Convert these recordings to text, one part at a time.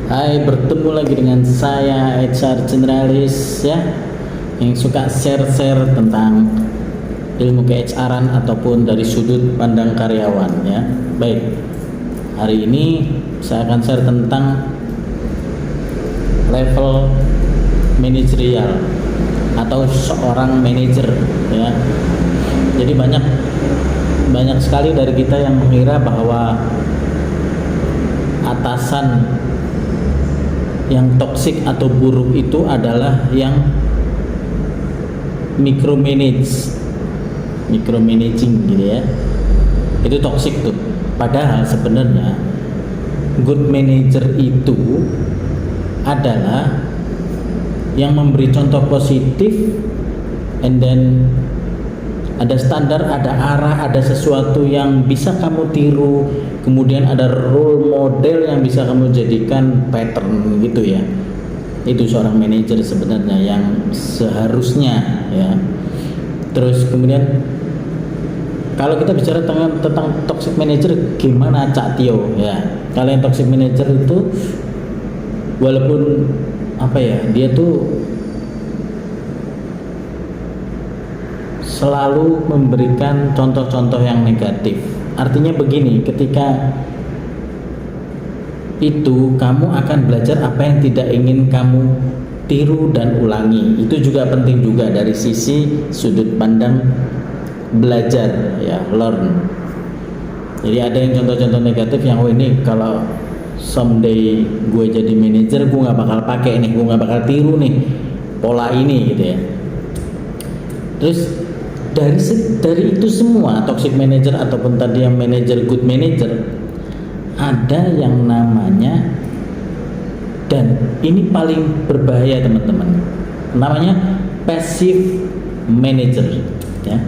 Hai, bertemu lagi dengan saya HR Generalis ya, yang suka share-share tentang ilmu ke-HR-an ataupun dari sudut pandang karyawan ya. Baik, hari ini saya akan share tentang level manajerial atau seorang manajer ya. Jadi banyak sekali dari kita yang mengira bahwa atasan yang toksik atau buruk itu adalah yang micromanaging gitu ya. Itu toksik tuh. Padahal sebenarnya good manager itu adalah yang memberi contoh positif, and then ada standar, ada arah, ada sesuatu yang bisa kamu tiru, kemudian ada role model yang bisa kamu jadikan pattern gitu ya. Itu seorang manajer sebenarnya yang seharusnya ya. Terus kemudian kalau kita bicara tentang toxic manager, gimana Cak Tio ya? Kalau yang toxic manager itu walaupun apa ya, dia tuh selalu memberikan contoh-contoh yang negatif. Artinya begini, ketika itu kamu akan belajar apa yang tidak ingin kamu tiru dan ulangi. Itu juga penting juga dari sisi sudut pandang belajar ya, learn. Jadi ada yang contoh-contoh negatif yang ini kalau someday gue jadi manajer, gue nggak bakal pakai nih, gue nggak bakal tiru nih pola ini gitu ya. Terus dari itu semua toxic manager ataupun tadi yang manager good manager, ada yang namanya, dan ini paling berbahaya teman-teman, namanya passive manager ya.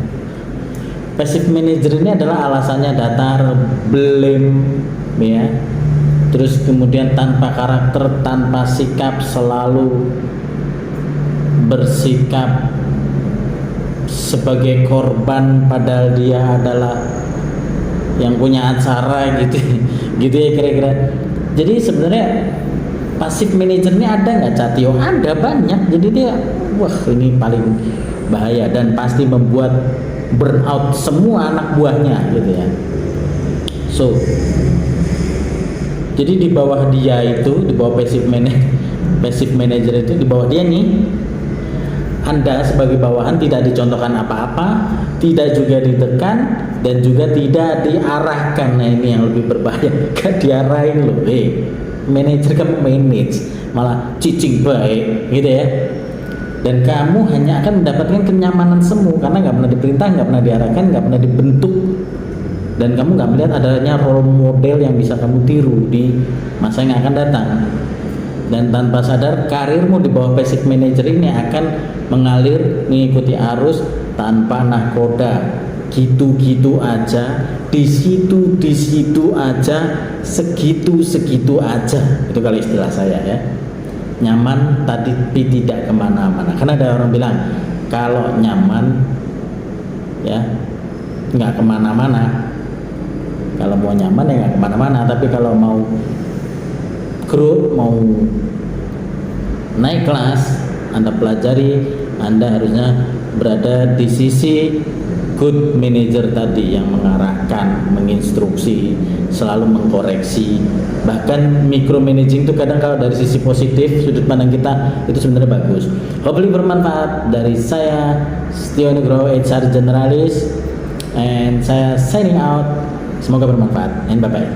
Passive manager ini adalah alasannya datar, blame ya, terus kemudian tanpa karakter, tanpa sikap, selalu bersikap sebagai korban padahal dia adalah yang punya acara gitu gitu ya kira-kira. Jadi sebenarnya pasif manajer ini ada nggak Catio? Ada banyak. Jadi dia ini paling bahaya dan pasti membuat burnout semua anak buahnya gitu ya. So jadi di bawah dia itu, di bawah passive manager itu, di bawah dia nih, Anda sebagai bawahan tidak dicontohkan apa-apa, tidak juga ditekan, dan juga tidak diarahkan. Nah ini yang lebih berbahaya, gak diarahin loh. Manajer kamu manage, malah cicing baik gitu ya. Dan kamu hanya akan mendapatkan kenyamanan semu, karena gak pernah diperintah, gak pernah diarahkan, gak pernah dibentuk. Dan kamu gak melihat adanya role model yang bisa kamu tiru di masa yang akan datang. Dan tanpa sadar karirmu di bawah passive manager ini akan mengalir mengikuti arus tanpa nahkoda, gitu-gitu aja, di situ aja, segitu aja. Itu kalau istilah saya ya, nyaman tapi tidak kemana-mana. Karena ada orang bilang kalau nyaman ya nggak kemana-mana. Kalau mau nyaman ya nggak kemana-mana, tapi kalau mau growth, mau naik kelas, Anda pelajari, Anda harusnya berada di sisi good manager tadi yang mengarahkan, menginstruksi, selalu mengkoreksi. Bahkan micromanaging itu kadang kalau dari sisi positif, sudut pandang kita itu sebenarnya bagus. Hopefully bermanfaat. Dari saya Setio Nugroho, HR Generalis, and saya signing out. Semoga bermanfaat, and bye bye.